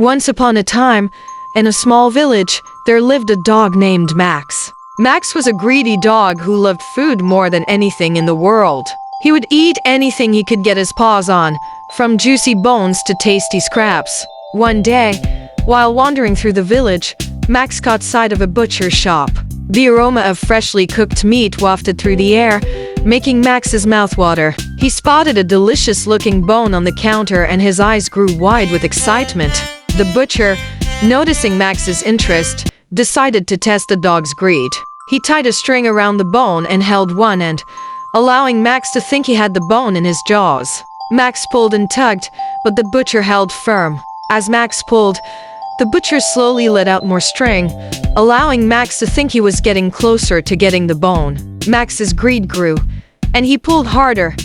Once upon a time, in a small village, there lived a dog named Max. Max was a greedy dog who loved food more than anything in the world. He would eat anything he could get his paws on, from juicy bones to tasty scraps. One day, while wandering through the village, Max caught sight of a butcher's shop. The aroma of freshly cooked meat wafted through the air, making Max's mouth water. He spotted a delicious-looking bone on the counter and his eyes grew wide with excitement. The butcher, noticing Max's interest, decided to test the dog's greed. He tied a string around the bone and held one end, allowing Max to think he had the bone in his jaws. Max pulled and tugged, but the butcher held firm. As Max pulled, the butcher slowly let out more string, allowing Max to think he was getting closer to getting the bone. Max's greed grew, and he pulled harder,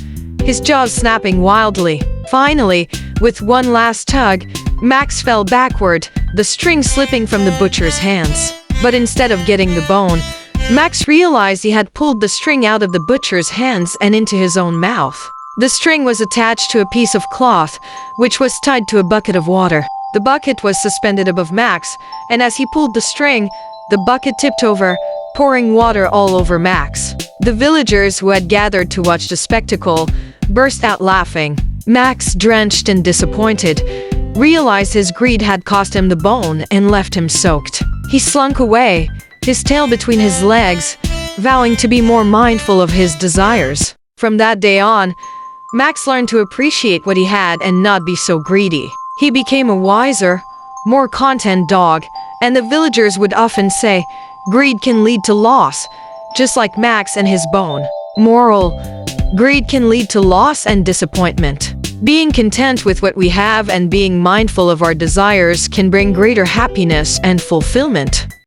his jaws snapping wildly. Finally, with one last tug, Max fell backward, the string slipping from the butcher's hands. But instead of getting the bone, Max realized he had pulled the string out of the butcher's hands and into his own mouth. The string was attached to a piece of cloth, which was tied to a bucket of water. The bucket was suspended above Max, and as he pulled the string, the bucket tipped over, pouring water all over Max. The villagers who had gathered to watch the spectacle burst out laughing. Max, drenched and disappointed, realized his greed had cost him the bone and left him soaked. He slunk away, his tail between his legs, vowing to be more mindful of his desires. From that day on, Max learned to appreciate what he had and not be so greedy. He became a wiser, more content dog, and the villagers would often say, "Greed can lead to loss," just like Max and his bone. Moral: greed can lead to loss and disappointment. Being content with what we have and being mindful of our desires can bring greater happiness and fulfillment.